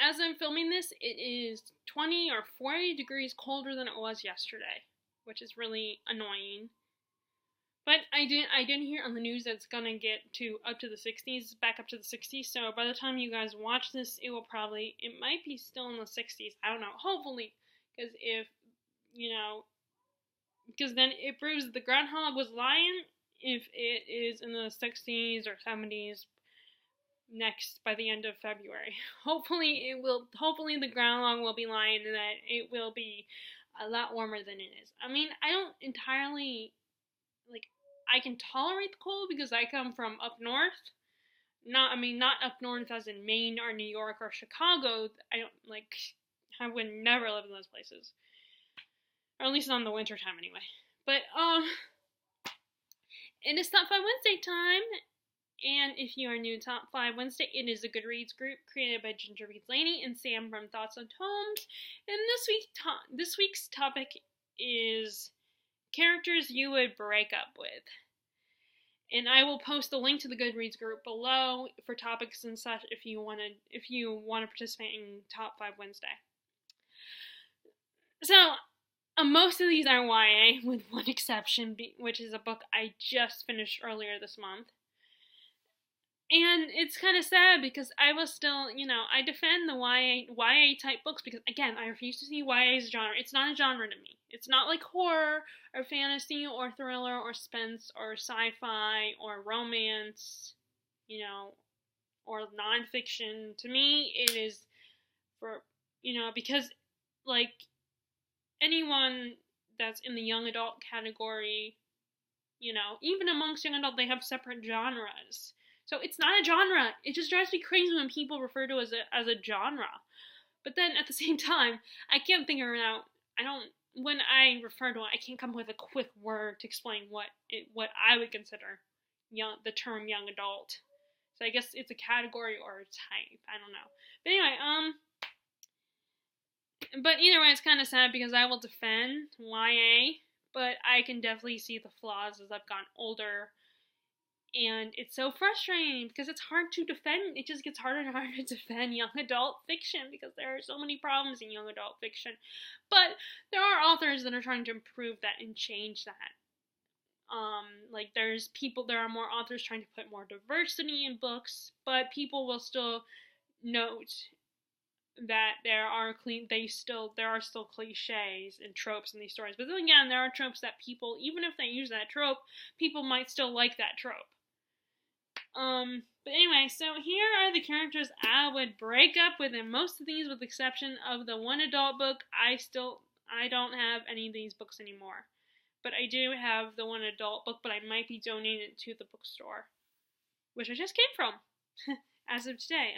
as I'm filming this, it is 20 or 40 degrees colder than it was yesterday, which is really annoying. But I didn't hear on the news that it's gonna get to up to the 60s, back up to the 60s. So by the time you guys watch this, it might be still in the 60s. I don't know. Hopefully, because because then it proves that the groundhog was lying. If it is in the 60s or 70s by the end of February, hopefully the groundhog will be lying and that it will be a lot warmer than it is. I mean, I don't entirely I can tolerate the cold because I come from up north. Not up north as in Maine or New York or Chicago. I would never live in those places. Or at least not in the winter time anyway. But, it is Top 5 Wednesday time. And if you are new to Top 5 Wednesday, it is a Goodreads group created by Ginger Reads Lady and Sam from Thoughts on Tomes. And this week's topic is characters you would break up with. And I will post the link to the Goodreads group below for topics and such if you want to participate in Top 5 Wednesday. So, most of these are YA, with one exception, which is a book I just finished earlier this month. And it's kind of sad because I will still, I defend the YA type books because, again, I refuse to see YA as a genre. It's not a genre to me. It's not like horror or fantasy or thriller or suspense or sci-fi or romance, or nonfiction. To me, it is for, because, anyone that's in the young adult category, even amongst young adult, they have separate genres. So it's not a genre. It just drives me crazy when people refer to it as a genre. But then at the same time, I can't figure it out. When I refer to it, I can't come up with a quick word to explain what I would consider the term young adult. So I guess it's a category or a type. I don't know. But anyway, but either way, it's kind of sad because I will defend YA, but I can definitely see the flaws as I've gotten older. And it's so frustrating because it's hard to defend. It just gets harder and harder to defend young adult fiction because there are so many problems in young adult fiction. But there are authors that are trying to improve that and change that. There are more authors trying to put more diversity in books, but people will still note that there are still cliches and tropes in these stories. But then again, there are tropes that people, even if they use that trope, people might still like that trope. But anyway, so here are the characters I would break up with, and most of these, with the exception of the one adult book, I don't have any of these books anymore. But I do have the one adult book, but I might be donating it to the bookstore, which I just came from, as of today.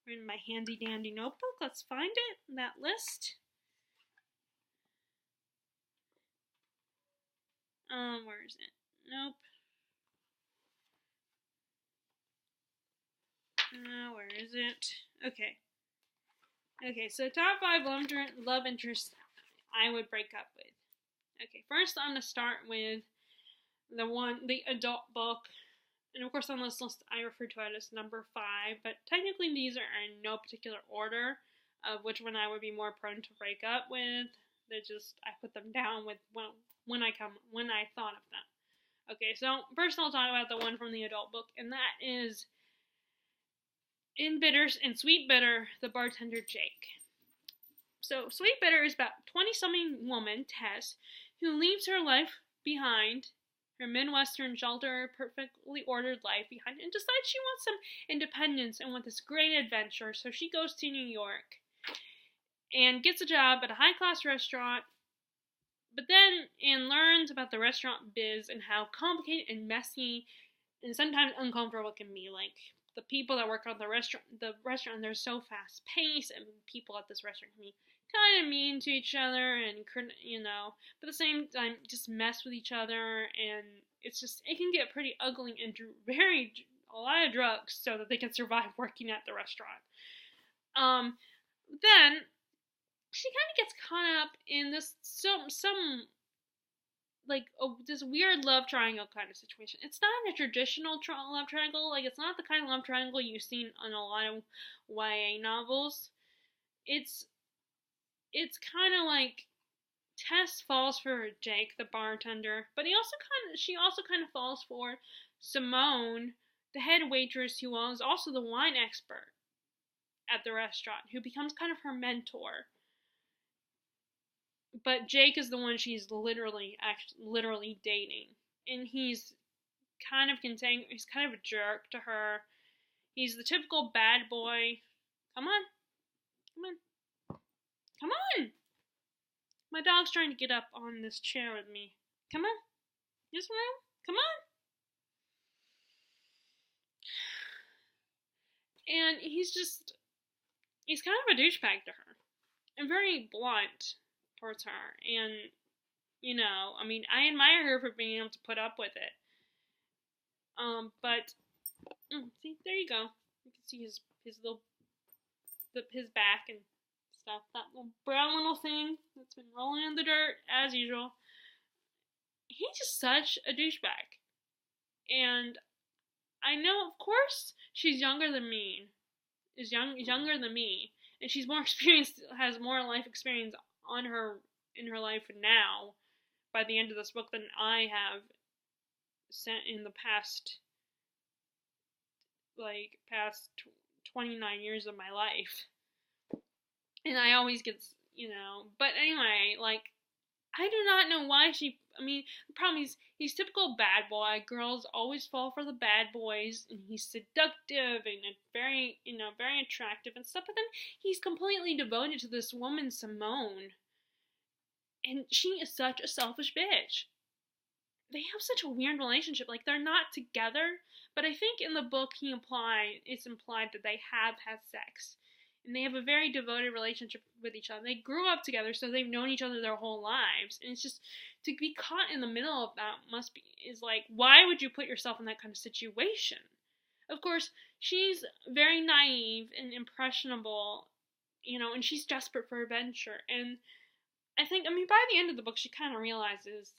We're in my handy dandy notebook. Let's find it, that list. Where is it? Nope. Where is it? Okay, so top 5 love interests I would break up with. Okay, first I'm going to start with the adult book. And of course on this list I refer to it as number 5, but technically these are in no particular order of which one I would be more prone to break up with. I put them down with when I thought of them. Okay, so first I'll talk about the one from the adult book, and that is in Sweet Bitter, the bartender Jake. So Sweet Bitter is about 20-something woman, Tess, who leaves her life behind, her Midwestern shelter, perfectly ordered life behind, and decides she wants some independence and wants this great adventure. So she goes to New York and gets a job at a high-class restaurant, but then learns about the restaurant biz and how complicated and messy and sometimes uncomfortable it can be. Like, the people that work on the restaurant, they're so fast-paced, and people at this restaurant can be kind of mean to each other and, but at the same time, just mess with each other, and it can get pretty ugly and a lot of drugs so that they can survive working at the restaurant. Then she kind of gets caught up in this some like this weird love triangle kind of situation. It's not a traditional love triangle. Like, it's not the kind of love triangle you've seen in a lot of YA novels. It's kind of like Tess falls for Jake, the bartender, but she also kind of falls for Simone, the head waitress, who is also the wine expert at the restaurant, who becomes kind of her mentor. But Jake is the one she's literally dating, and he's kind of he's kind of a jerk to her. He's the typical bad boy. Come on. My dog's trying to get up on this chair with me. Come on. This room. Come on. And he's kind of a douchebag to her, and very blunt towards her. And, I admire her for being able to put up with it. But see, there you go. You can see his back and stuff. That little brown little thing that's been rolling in the dirt as usual. He's just such a douchebag. And I know, of course, she's younger than me. Younger than me, and she's more experienced, has more life experience in her life now by the end of this book than I have sent in the past 29 years of my life. And I always get, but anyway, I do not know why the problem is, he's typical bad boy. Girls always fall for the bad boys, and he's seductive and very attractive and stuff, but then he's completely devoted to this woman, Simone. And she is such a selfish bitch. They have such a weird relationship. Like, they're not together, but I think in the book it's implied that they have had sex. And they have a very devoted relationship with each other. They grew up together, so they've known each other their whole lives. And it's just, to be caught in the middle of that is like, why would you put yourself in that kind of situation? Of course, she's very naive and impressionable, and she's desperate for adventure. And I think, by the end of the book, she kind of realizes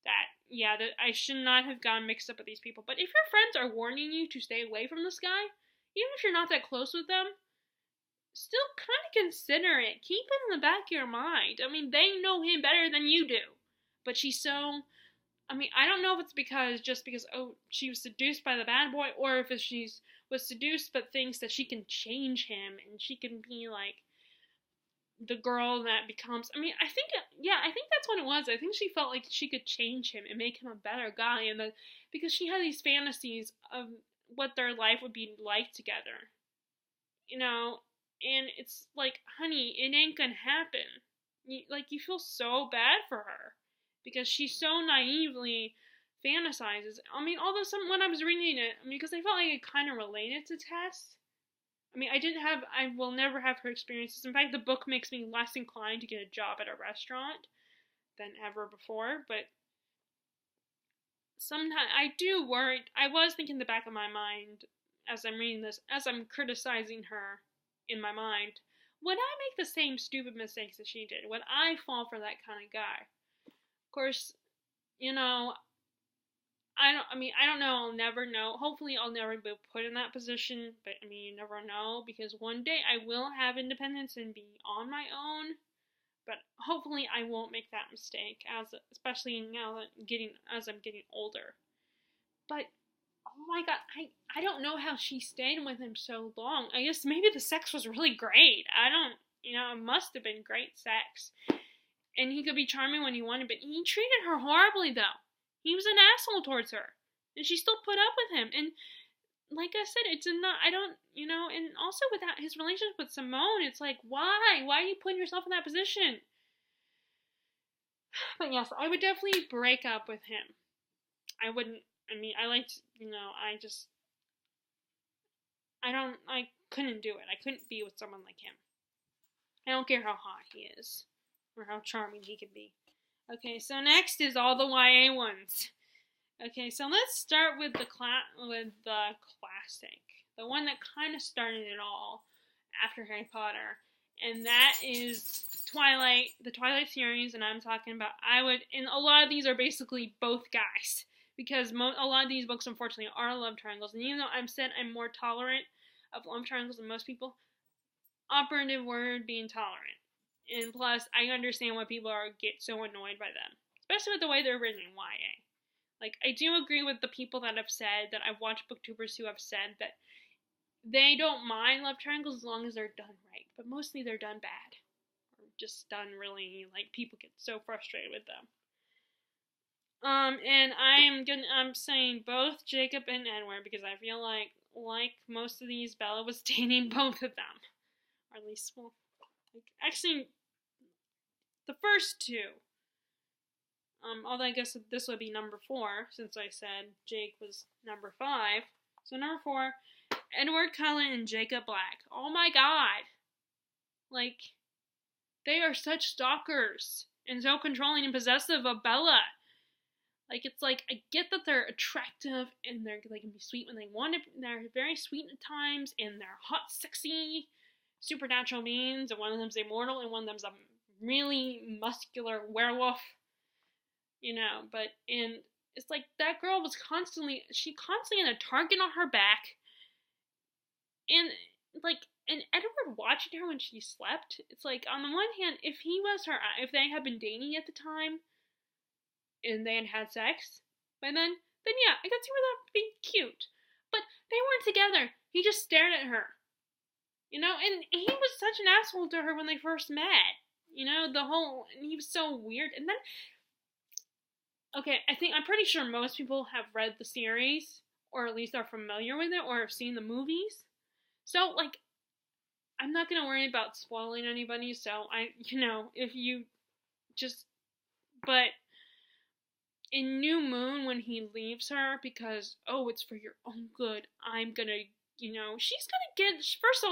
that, that I should not have gotten mixed up with these people. But if your friends are warning you to stay away from this guy, even if you're not that close with them, still kind of consider it. Keep it in the back of your mind. They know him better than you do. But she's so... I don't know if it's because she was seduced by the bad boy, or if she was seduced but thinks that she can change him, and she can be, the girl that becomes... I think that's what it was. I think she felt like she could change him and make him a better guy, because she had these fantasies of what their life would be like together. And it's like, honey, it ain't gonna happen. You feel so bad for her, because she so naively fantasizes. Although when I was reading it, because I felt like it kind of related to Tess. I will never have her experiences. In fact, the book makes me less inclined to get a job at a restaurant than ever before. But sometimes I do worry. I was thinking in the back of my mind as I'm reading this, as I'm criticizing her in my mind, would I make the same stupid mistakes that she did? Would I fall for that kind of guy? Of course, I don't know. I'll never know. Hopefully, I'll never be put in that position. But, you never know. Because one day I will have independence and be on my own. But hopefully, I won't make that mistake. Especially now as I'm getting older. But, oh my god, I don't know how she stayed with him so long. I guess maybe the sex was really great. It must have been great sex. And he could be charming when he wanted, but he treated her horribly, though. He was an asshole towards her. And she still put up with him. And like I said, and also with his relationship with Simone, it's like, why? Why are you putting yourself in that position? But yes, I would definitely break up with him. I wouldn't, I couldn't do it. I couldn't be with someone like him. I don't care how hot he is, or how charming he could be. Okay, so next is all the YA ones. Okay, so let's start with the classic, the one that kind of started it all after Harry Potter, and that is Twilight, the Twilight series, and I'm talking about, and a lot of these are basically both guys, because a lot of these books, unfortunately, are love triangles, and even though I'm more tolerant of love triangles than most people, operative word being tolerant, and plus, I understand why people get so annoyed by them, especially with the way they're written in YA. Like, I do agree with the people that have said, that I've watched booktubers who have said that they don't mind love triangles as long as they're done right, but mostly they're done bad, or just done really, like, people get so frustrated with them. And I'm saying both Jacob and Edward, because I feel like most of these, Bella was dating both of them, or at least, well, like, actually, the first two. Although I guess this would be number 4, since I said Jake was number 5. So number 4, Edward Cullen and Jacob Black. Oh my god. Like, they are such stalkers and so controlling and possessive of Bella. Like, it's like, I get that they're attractive and they can be sweet when they want to. They're very sweet at times, and they're hot, sexy, supernatural beings, and one of them's immortal and one of them's a really muscular werewolf. But it's like that girl was constantly had a target on her back, and Edward watching her when she slept. It's like, on the one hand, if they had been dating at the time, and they had sex by then yeah, I could see where that would be cute. But they weren't together. He just stared at her, and he was such an asshole to her when they first met. And he was so weird, and then. Okay, I'm pretty sure most people have read the series, or at least are familiar with it, or have seen the movies. So, like, I'm not gonna worry about spoiling anybody, so if you just, but in New Moon, when he leaves her, because, it's for your own good, I'm gonna, she's gonna get, first of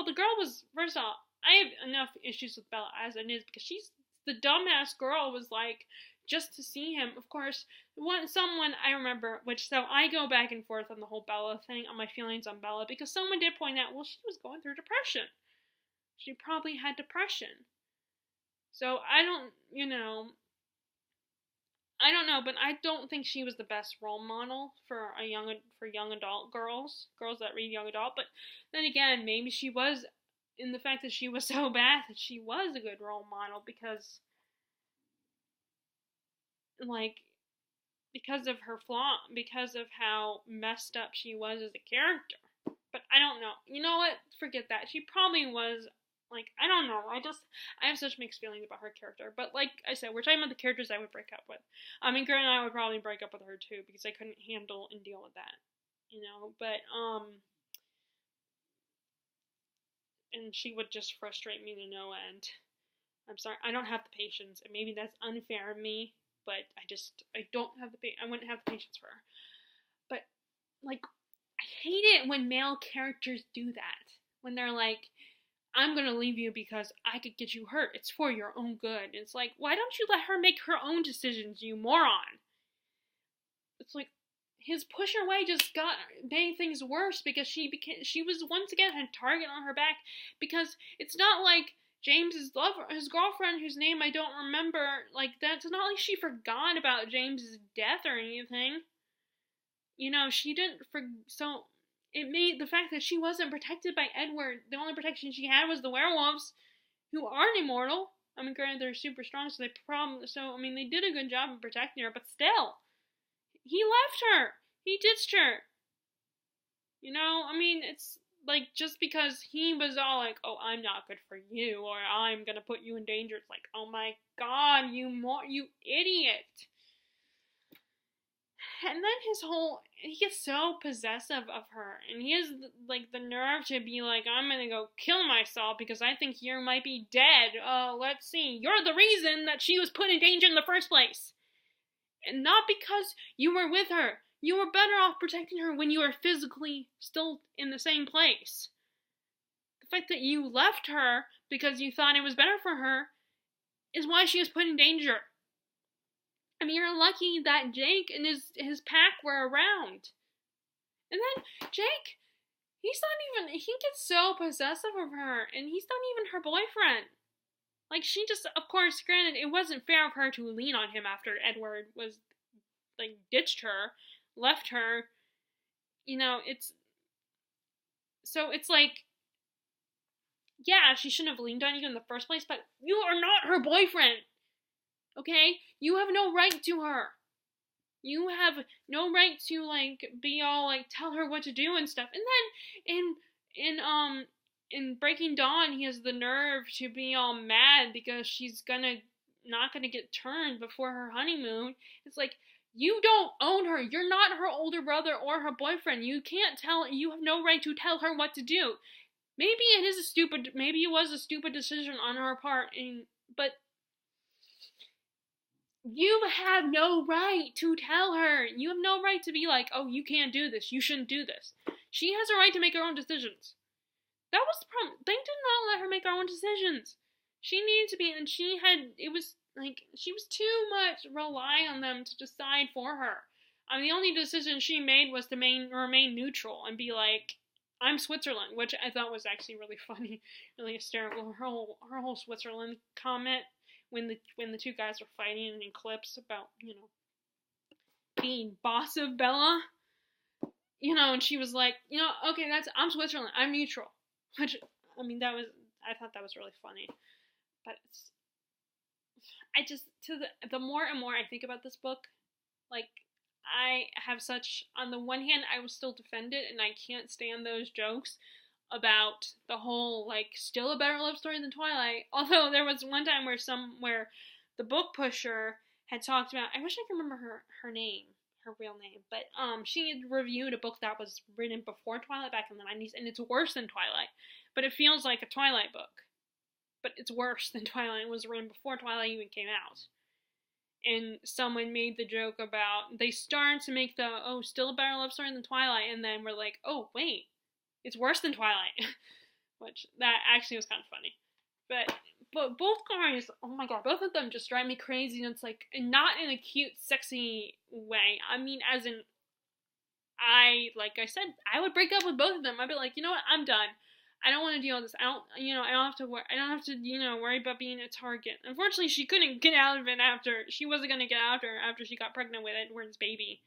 all, I have enough issues with Bella as it is, because the dumbass girl was like, just to see him, of course, someone I remember, so I go back and forth on the whole Bella thing, on my feelings on Bella, because someone did point out, well, she was going through depression. She probably had depression. So I don't know, but I don't think she was the best role model for young adult girls that read young adult, but then again, maybe she was, in the fact that she was so bad, that she was a good role model, because of her flaw, because of how messed up she was as a character. But I don't know. You know what? Forget that. She probably was, I don't know. I have such mixed feelings about her character. But like I said, we're talking about the characters I would break up with. Grant and I would probably break up with her too, because I couldn't handle and deal with that. But, and she would just frustrate me to no end. I'm sorry, I don't have the patience, and maybe that's unfair of me, but I don't have I wouldn't have the patience for her. But, I hate it when male characters do that. When they're like, I'm gonna leave you because I could get you hurt. It's for your own good. It's like, why don't you let her make her own decisions, you moron? It's like, his push away just made things worse, because she was once again had a target on her back, because it's not like James's his girlfriend, whose name I don't remember, that's not like she forgot about James's death or anything. She didn't so it made the fact that she wasn't protected by Edward, the only protection she had was the werewolves, who aren't immortal. Granted, they're super strong, so they did a good job of protecting her, but still, he left her. He ditched her. It's just because he was all like, oh, I'm not good for you, or I'm gonna put you in danger. It's like, oh my god, you idiot. And then he gets so possessive of her, and he has the nerve to be like, I'm gonna go kill myself because I think you might be dead. Let's see, you're the reason that she was put in danger in the first place, and not because you were with her. You were better off protecting her when you were physically still in the same place. The fact that you left her because you thought it was better for her is why she was put in danger. You're lucky that Jake and his pack were around. And then Jake, He's not even, he gets so possessive of her, and he's not even her boyfriend. Like, she just, of course, granted, it wasn't fair of her to lean on him after Edward was, like, ditched her, left her. You know, so it's like, yeah, she shouldn't have leaned on you in the first place, but you are not her boyfriend. Okay? You have no right to her. You have no right to, like, be all, like, tell her what to do and stuff. And then, in Breaking Dawn, he has the nerve to be all mad because she's not gonna get turned before her honeymoon. It's like, you don't own her. You're not her older brother or her boyfriend. You have no right to tell her what to do. Maybe it was a stupid decision on her part, but you have no right to tell her. You have no right to be like, oh, you can't do this. You shouldn't do this. She has a right to make her own decisions. That was the problem. They did not let her make her own decisions. She needed to be, and she was too much relying on them to decide for her. I mean, the only decision she made was to remain neutral and be like, I'm Switzerland, which I thought was actually really funny, really hysterical. Her whole Switzerland comment when the two guys were fighting in clips about, being boss of Bella, and she was like, okay, I'm Switzerland, I'm neutral, which, I mean, I thought that was really funny, but the more and more I think about this book, like, I have on the one hand, I will still defend it, and I can't stand those jokes about the whole, like, still a better love story than Twilight. Although there was one time where the book pusher had talked about, I wish I could remember her real name, but she had reviewed a book that was written before Twilight back in the 90s, and it's worse than Twilight, but it feels like a Twilight book. But it's worse than Twilight. It was written before Twilight even came out. And someone made the joke about, they started to make still a better love story than Twilight, and then we're like, oh, wait, it's worse than Twilight. Which, that actually was kind of funny. But both guys, oh my god, both of them just drive me crazy, and it's like, not in a cute, sexy way. I mean, as in, like I said, I would break up with both of them. I'd be like, you know what, I'm done. I don't want to deal with this. I don't have to worry about being a target. Unfortunately, she couldn't get out of it she wasn't going to get out after she got pregnant with Edward's baby.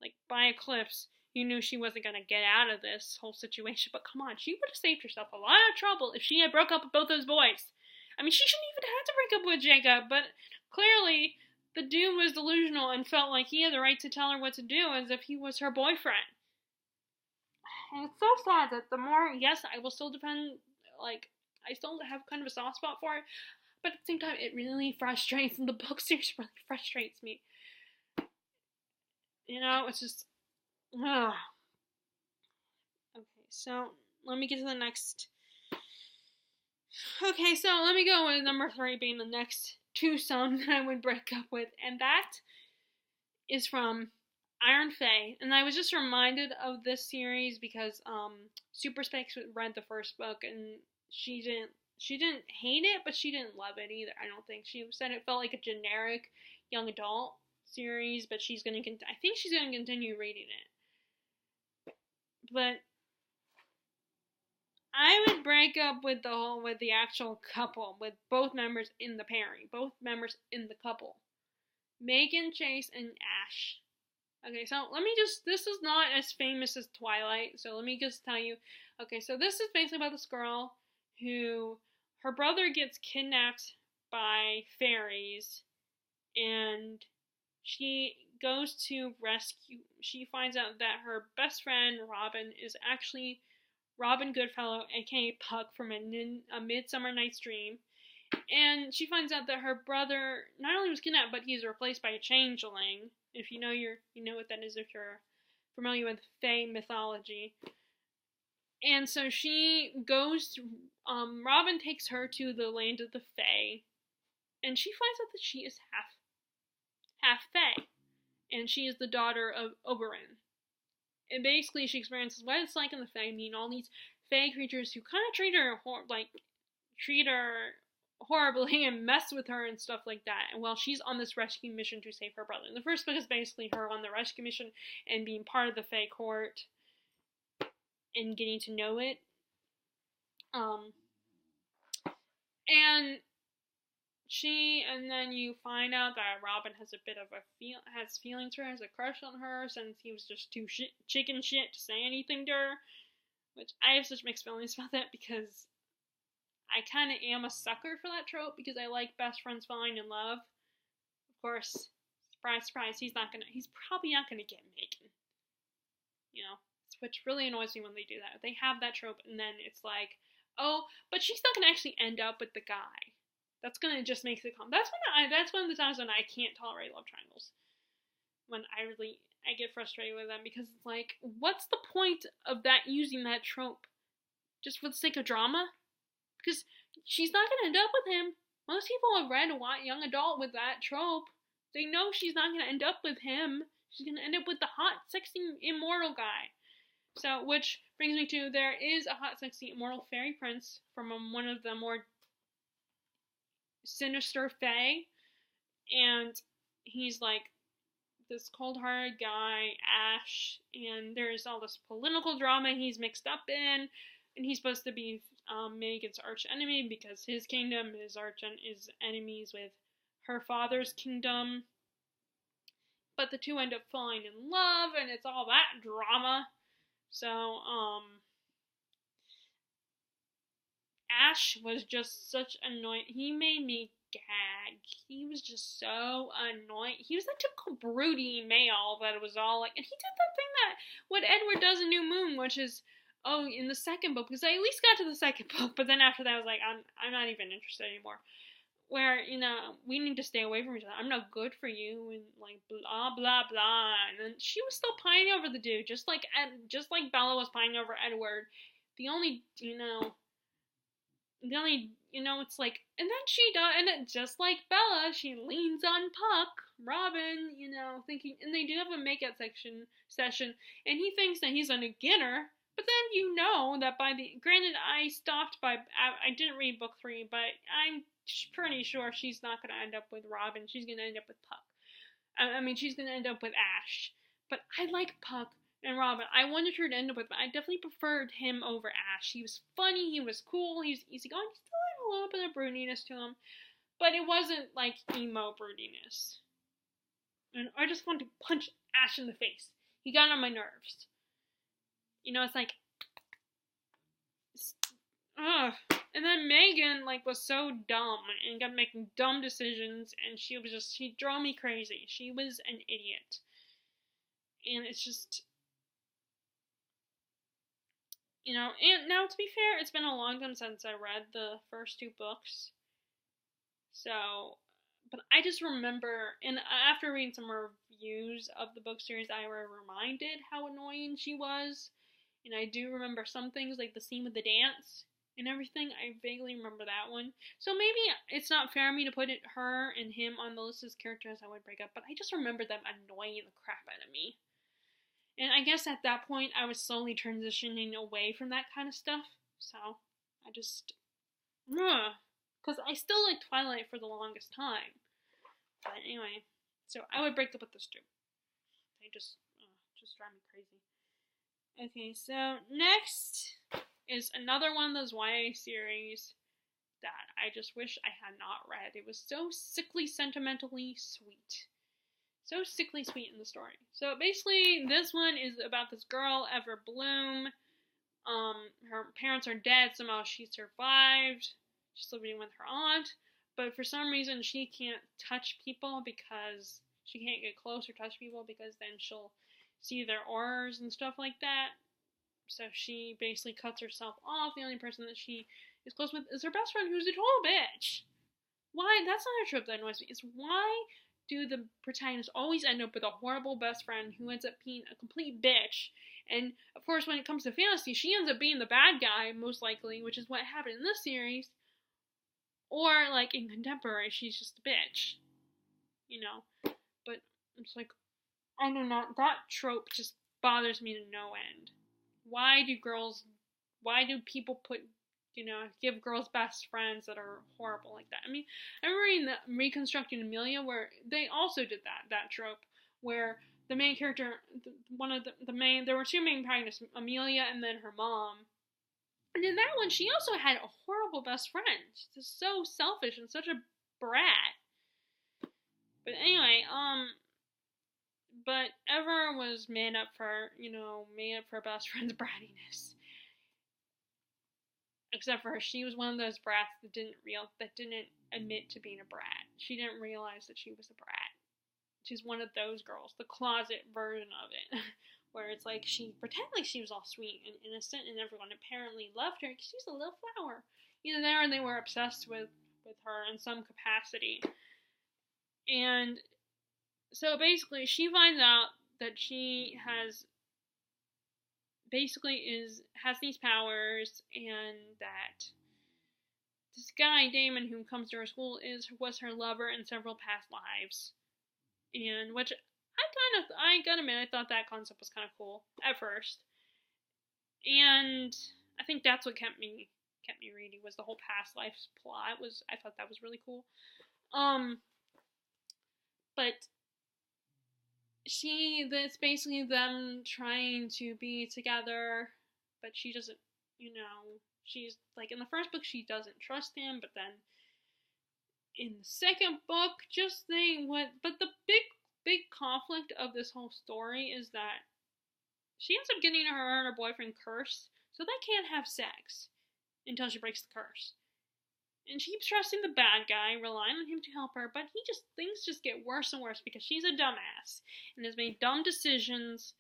Like, by eclipse, you knew she wasn't going to get out of this whole situation. But come on, she would have saved herself a lot of trouble if she had broke up with both those boys. I mean, she shouldn't even have to break up with Jacob, but clearly the dude was delusional and felt like he had the right to tell her what to do as if he was her boyfriend. And it's so sad that the more, yes, I will still defend, like, I still have kind of a soft spot for it, but at the same time, it really frustrates, and the book series really frustrates me. It's just, ugh. Okay, so, let me get to the next. Okay, so let me go with number 3 being the next twosome that I would break up with, and that is from Iron Fae, and I was just reminded of this series because Super Specs read the first book, and she didn't hate it, but she didn't love it either. I don't think she said it felt like a generic young adult series, but I think she's gonna continue reading it. But I would break up with the actual couple, with both members in the pairing, both members in the couple, Megan, Chase, and Ash. Okay, so this is not as famous as Twilight, so let me just tell you. Okay, so this is basically about this girl who, her brother gets kidnapped by fairies, and she goes to rescue, she finds out that her best friend, Robin, is actually Robin Goodfellow, aka Puck from A Midsummer Night's Dream. And she finds out that her brother not only was kidnapped, but he's replaced by a changeling. If you know what that is if you're familiar with Fae mythology. And so she goes, Robin takes her to the land of the Fae, and she finds out that she is half Fae, and she is the daughter of Oberyn. And basically she experiences what it's like in the Fae, meeting all these Fae creatures who kind of treat her horribly and mess with her and stuff like that. And while she's on this rescue mission to save her brother. And the first book is basically her on the rescue mission and being part of the Fae court. and getting to know it. And then you find out that Robin has a bit of has feelings for her, has a crush on her, since he was just too chicken shit to say anything to her. Which I have such mixed feelings about that, because I kind of am a sucker for that trope, because I like best friends falling in love. Of course, surprise, surprise, he's probably not gonna get Megan. You know, which really annoys me when they do that. They have that trope, and then it's like, oh, but she's not gonna actually end up with the guy. That's gonna just make it come. That's one of the times when I can't tolerate love triangles. When I get frustrated with them, because it's like, what's the point of that, using that trope? Just for the sake of drama? Because she's not gonna end up with him. Most people have read a young adult with that trope. They know she's not gonna end up with him. She's gonna end up with the hot, sexy, immortal guy. So, which brings me to, there is a hot, sexy, immortal fairy prince from one of the more sinister fae, and he's like this cold-hearted guy, Ash, and there's all this political drama he's mixed up in, and he's supposed to be Megan's arch enemy, because his kingdom is enemies with her father's kingdom. But the two end up falling in love, and it's all that drama. So, Ash was just such annoying. He made me gag. He was just so annoying. He was that typical broody male that it was all like, and he did that thing that what Edward does in New Moon, which is, in the second book, because I at least got to the second book, but then after that I was like, I'm not even interested anymore. Where, we need to stay away from each other. I'm not good for you, and like blah blah blah. And then she was still pining over the dude, just like Bella was pining over Edward. It's like, and then she does, and just like Bella, she leans on Puck, Robin, thinking, and they do have a make-out session, and he thinks that he's gonna get her, but then that granted, I didn't read book 3, but I'm pretty sure she's not gonna end up with Robin, she's gonna end up with Puck. She's gonna end up with Ash, but I like Puck and Robin. I wanted her to end up with, but I definitely preferred him over Ash. He was funny, he was cool, he was easygoing, he still had a little bit of broodiness to him, but it wasn't like emo broodiness. And I just wanted to punch Ash in the face. He got on my nerves. It's like, ugh. And then Megan, was so dumb and kept making dumb decisions, and she drove me crazy. She was an idiot. And it's just, and now, to be fair, it's been a long time since I read the first 2 books. So, but I just remember, and after reading some reviews of the book series, I was reminded how annoying she was. And I do remember some things, like the scene with the dance and everything. I vaguely remember that one. So maybe it's not fair of me to put her and him on the list as characters I would break up, but I just remember them annoying the crap out of me. And I guess at that point, I was slowly transitioning away from that kind of stuff. So, I just, because I still like Twilight for the longest time. But anyway, so I would break up with this too. They just drive me crazy. Okay, so next is another one of those YA series that I just wish I had not read. It was so sickly sentimentally sweet. So sickly sweet in the story. So basically, this one is about this girl, Ever Bloom. Her parents are dead. Somehow she survived. She's living with her aunt. But for some reason, she can't touch people because she can't get close or touch people because then she'll see their auras and stuff like that. So she basically cuts herself off. The only person that she is close with is her best friend, who's a total bitch. Why? That's not a trope that annoys me. It's why do the protagonists always end up with a horrible best friend who ends up being a complete bitch? And, of course, when it comes to fantasy, she ends up being the bad guy, most likely, which is what happened in this series. Or, in contemporary, she's just a bitch. But it's like, I don't know, that trope just bothers me to no end. Why do people give girls best friends that are horrible like that? I'm reading the Reconstructing Amelia, where they also did that trope, where the main character, one of the main, there were two main protagonists, Amelia and then her mom. And in that one, she also had a horrible best friend. She's so selfish and such a brat. But anyway, but Ever was made up for her best friend's brattiness. Except for her, she was one of those brats that didn't admit to being a brat. She didn't realize that she was a brat. She's one of those girls, the closet version of it, where it's like she pretended like she was all sweet and innocent, and everyone apparently loved her because she's a little flower. Either there or they were obsessed with her in some capacity. And so basically, she finds out that she has these powers, and that this guy Damon, who comes to her school, was her lover in several past lives, and which I gotta admit, I thought that concept was kind of cool at first, and I think that's what kept me reading, was the whole past lives plot. I thought that was really cool, but that's basically them trying to be together, but she doesn't, she's like, in the first book she doesn't trust him, but then in the second book, but the big conflict of this whole story is that she ends up getting her and her boyfriend cursed, so they can't have sex until she breaks the curse. And she keeps trusting the bad guy, relying on him to help her, but things just get worse and worse because she's a dumbass and has made dumb decisions,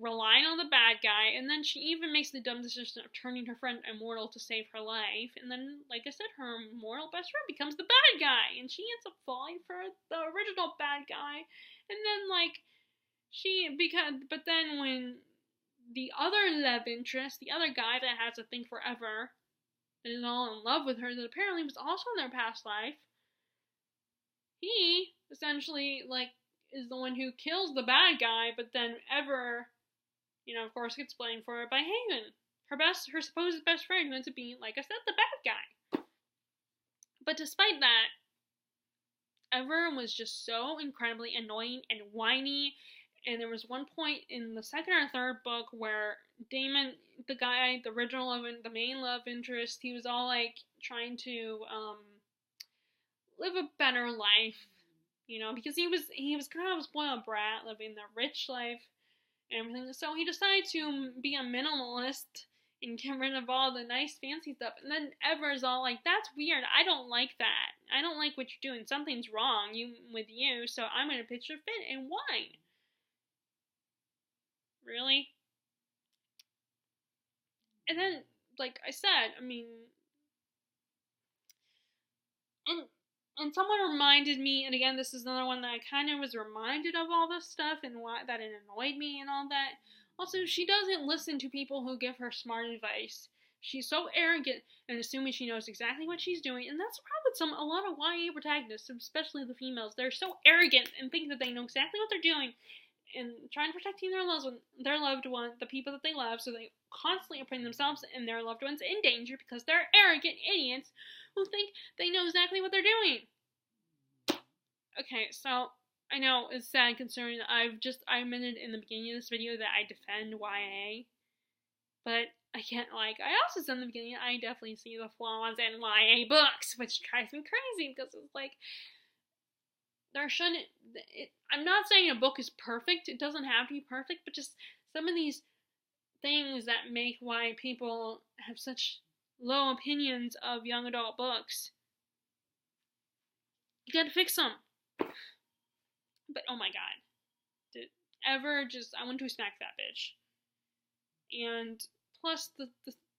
relying on the bad guy, and then she even makes the dumb decision of turning her friend immortal to save her life, and then, like I said, her immortal best friend becomes the bad guy, and she ends up falling for the original bad guy, and then, but then when the other love interest, the other guy that has a thing forever, and is all in love with her, that apparently was also in their past life, he essentially, is the one who kills the bad guy, but then Ever, of course, gets blamed for it by Haven, her supposed best friend, who ends up being, like I said, the bad guy. But despite that, Ever was just so incredibly annoying and whiny, and there was one point in the second or third book where Damon, the guy, the main love interest, he was all trying to live a better life, because he was kind of a spoiled brat, living the rich life and everything. So he decided to be a minimalist and get rid of all the nice fancy stuff. And then Ever's all like, "That's weird. I don't like that. I don't like what you're doing. Something's wrong with you. So I'm gonna pitch a fit and whine." Really? And then, like I said, and someone reminded me, and again, this is another one that I kind of was reminded of all this stuff and why that it annoyed me and all that. Also, she doesn't listen to people who give her smart advice. She's so arrogant and assuming she knows exactly what she's doing, and that's the problem with a lot of YA protagonists, especially the females. They're so arrogant and think that they know exactly what they're doing, and trying to protect their loved one, the people that they love, so they constantly are putting themselves and their loved ones in danger because they're arrogant idiots who think they know exactly what they're doing. Okay, so I know it's sad considering that I admitted in the beginning of this video that I defend YA, but I also said in the beginning, I definitely see the flaws in YA books, which drives me crazy because it's like, I'm not saying a book is perfect, it doesn't have to be perfect, but just some of these things that make why people have such low opinions of young adult books, you gotta fix them. But oh my god, I want to smack that bitch. And plus,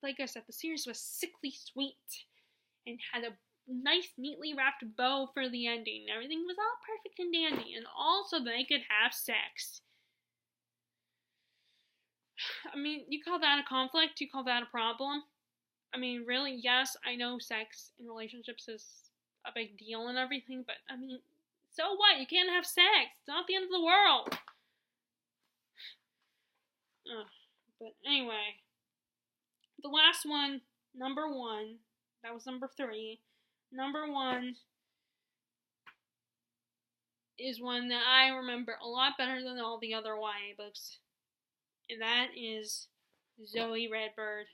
like I said, the series was sickly sweet and had a nice, neatly wrapped bow for the ending. Everything was all perfect and dandy, and also they could have sex. You call that a conflict? You call that a problem? Really, yes, I know sex in relationships is a big deal and everything, but so what? You can't have sex. It's not the end of the world. But anyway, the last one, number 1, that was number 3. Number 1 is one that I remember a lot better than all the other YA books. And that is Zoe Redbird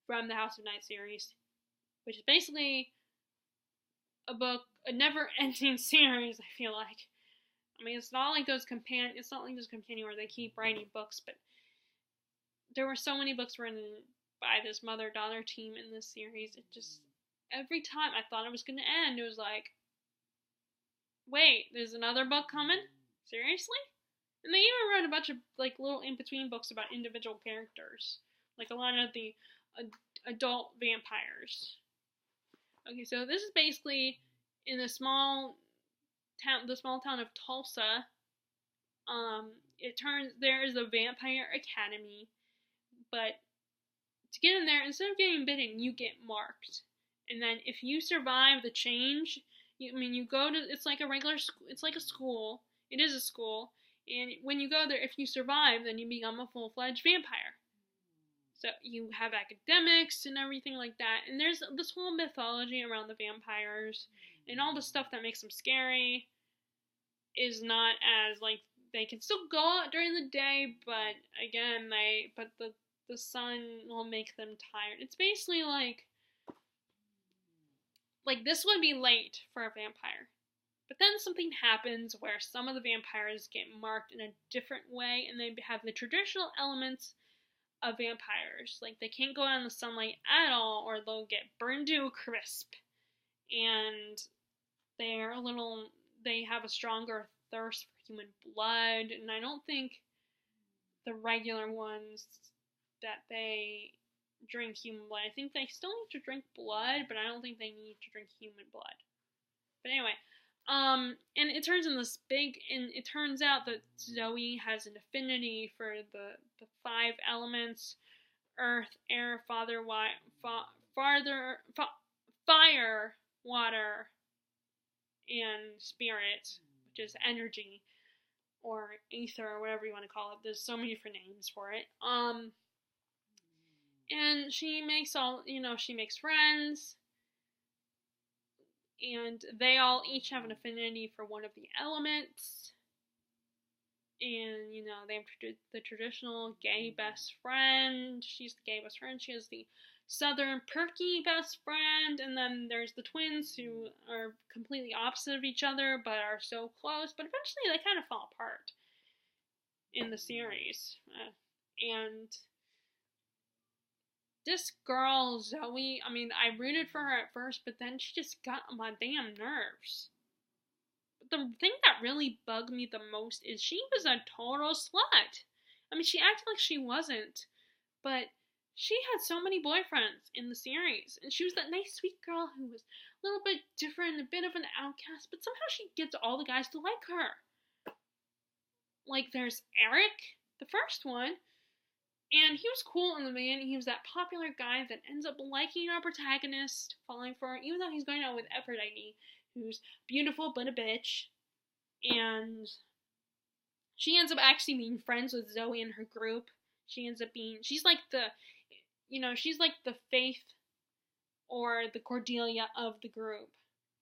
from the House of Night series, which is basically a book, a never-ending series, I feel like. I mean, it's not like those companion where they keep writing books, but there were so many books written by this mother-daughter team in this series. It just, every time I thought it was going to end, it was like, wait, there's another book coming? Seriously? And they even wrote a bunch of, like, little in-between books about individual characters. Like, a lot of the adult vampires. Okay, so this is basically in the small town of Tulsa. There is a vampire academy, but to get in there, instead of getting bitten, you get marked. And then if you survive the change, you go to, it's like a regular school, it's like a school, it is a school, and when you go there, if you survive, then you become a full-fledged vampire. So you have academics and everything like that, and there's this whole mythology around the vampires, and all the stuff that makes them scary is not as, like, they can still go out during the day, but again, the sun will make them tired. It's basically like this would be late for a vampire. But then something happens where some of the vampires get marked in a different way, and they have the traditional elements of vampires. Like, they can't go out in the sunlight at all, or they'll get burned to a crisp. And they have a stronger thirst for human blood, and I don't think the regular ones that they drink human blood. I think they still need to drink blood, but I don't think they need to drink human blood. But anyway, and it turns out that Zoe has an affinity for the 5 elements: earth, air, fire, water, and spirit, which is energy, or ether, or whatever you want to call it. There's so many different names for it. And she makes friends, and they all each have an affinity for one of the elements. And, they have the traditional gay best friend. She's the gay best friend. She has the southern perky best friend. And then there's the twins who are completely opposite of each other, but are so close. But eventually they kind of fall apart in the series. And this girl, Zoe, I rooted for her at first, but then she just got on my damn nerves. The thing that really bugged me the most is she was a total slut. She acted like she wasn't, but she had so many boyfriends in the series, and she was that nice, sweet girl who was a little bit different, a bit of an outcast, but somehow she gets all the guys to like her. Like, there's Eric, the first one, and he was cool in the beginning. He was that popular guy that ends up liking our protagonist, falling for her, even though he's going out with Aphrodite, who's beautiful but a bitch. And she ends up actually being friends with Zoe and her group. She's like the Faith or the Cordelia of the group,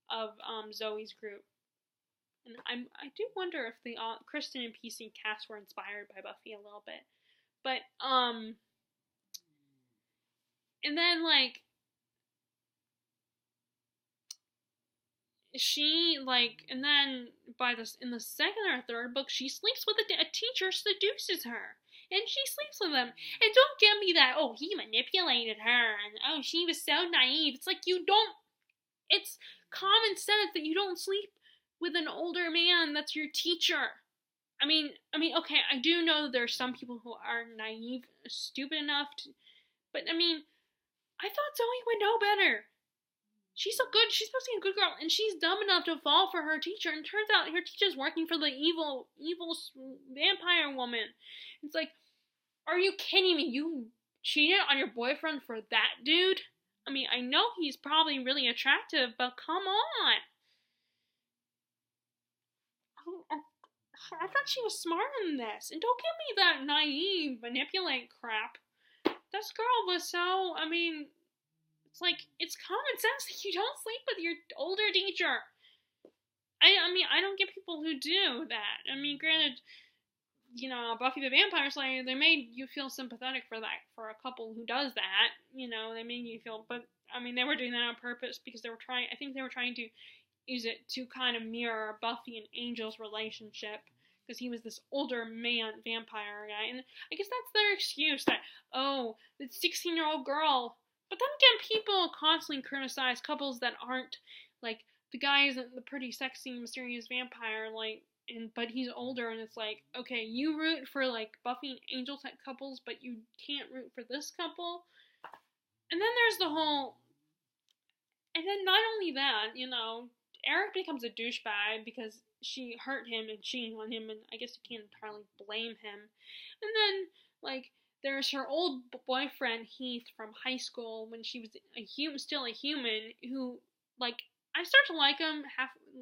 of Zoe's group. And I do wonder if the Kristen and PC cast were inspired by Buffy a little bit. But, and then, and then in the second or third book, she sleeps with a teacher, seduces her. And she sleeps with him. And don't give me that, oh, he manipulated her, and oh, she was so naive. It's like, it's common sense that you don't sleep with an older man that's your teacher. Okay, I do know that there are some people who are naive, stupid enough to, but I thought Zoe would know better. She's supposed to be a good girl, and she's dumb enough to fall for her teacher, and turns out her teacher's working for the evil vampire woman. It's like, are you kidding me? You cheated on your boyfriend for that dude? I know he's probably really attractive, but come on. I thought she was smarter than this. And don't give me that naive, manipulate crap. This girl was so, it's like, it's common sense that you don't sleep with your older teacher. I mean, I don't get people who do that. I mean, granted, you know, Buffy the Vampire Slayer, they made you feel sympathetic for that, for a couple who does that. You know, they made you feel, but I mean, they were doing that on purpose because they were trying. I think they were trying to use it to kind of mirror Buffy and Angel's relationship because he was this older man vampire guy, and I guess that's their excuse that, oh, the 16-year-old girl. But then again, people constantly criticize couples that aren't like the guy isn't the pretty sexy mysterious vampire like, but he's older, and it's like, okay, you root for like Buffy and Angel type couples, but you can't root for this couple. And then there's the whole, and then not only that, you know, Eric becomes a douchebag because she hurt him and cheating on him, and I guess you can't entirely blame him. And then, like, there's her old boyfriend, Heath, from high school, when she was still a human, who, like, I start to like him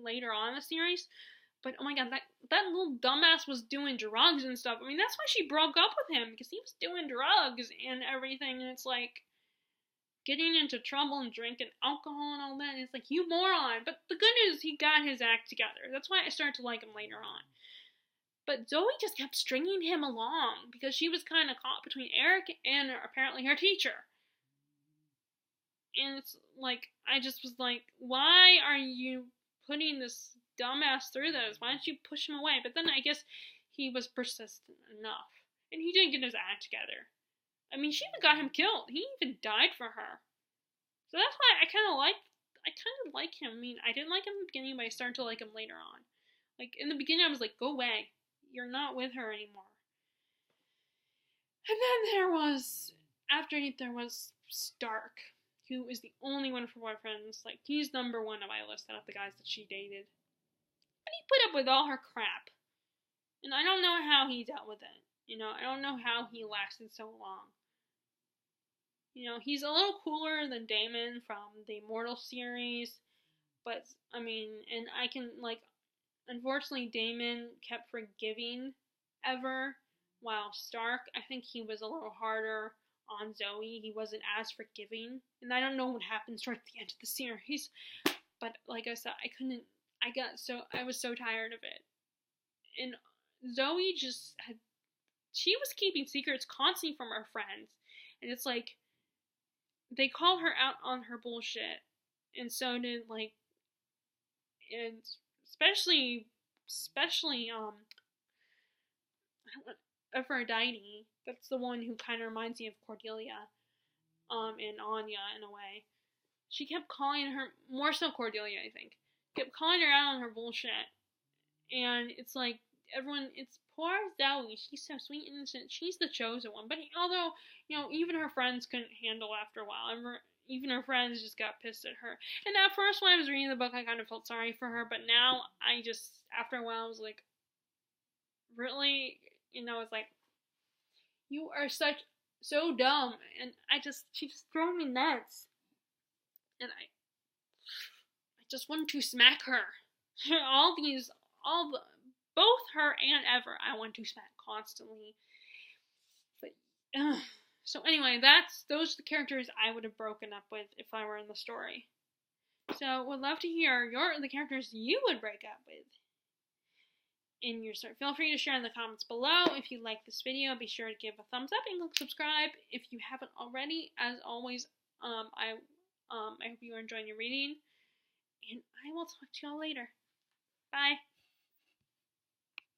later on in the series, but oh my god, that little dumbass was doing drugs and stuff. I mean, that's why she broke up with him, because he was doing drugs and everything, and it's like, getting into trouble and drinking alcohol and all that. And it's like, you moron. But the good news, he got his act together. That's why I started to like him later on. But Zoe just kept stringing him along because she was kind of caught between Eric and apparently her teacher. And it's like, I just was like, why are you putting this dumbass through this? Why don't you push him away? But then I guess he was persistent enough. And he didn't get his act together. I mean, she even got him killed. He even died for her. So that's why I kind of like him. I mean, I didn't like him in the beginning, but I started to like him later on. Like, in the beginning, I was like, go away. You're not with her anymore. And then after there was Stark, who is the only one of her boyfriends. Like, he's number one on my list out of the guys that she dated. And he put up with all her crap. And I don't know how he dealt with it. You know, I don't know how he lasted so long. You know, he's a little cooler than Damon from the Immortal series, but, I mean, and I can, like, unfortunately, Damon kept forgiving Ever, while Stark, I think he was a little harder on Zoe. He wasn't as forgiving, and I don't know what happens towards the end of the series, but, like I said, I was so tired of it. And Zoe she was keeping secrets constantly from her friends, and it's like, they called her out on her bullshit, and so did, like, and especially, Aphrodite, that's the one who kind of reminds me of Cordelia, and Anya in a way. She kept calling her, more so Cordelia, I think, kept calling her out on her bullshit, and it's like, it's poor Zoe, she's so sweet and innocent, she's the chosen one, but although, you know, even her friends couldn't handle after a while, even her friends just got pissed at her, and at first when I was reading the book, I kind of felt sorry for her, but now, after a while, I was like, really, you know, it's like, you are so dumb, and she just drove me nuts, and I just wanted to smack her, both her and Ever, I want to smack constantly. But, so anyway, those are the characters I would have broken up with if I were in the story. So, would love to hear the characters you would break up with in your story. Feel free to share in the comments below. If you like this video, be sure to give a thumbs up and click subscribe if you haven't already. As always, I hope you are enjoying your reading, and I will talk to y'all later. Bye.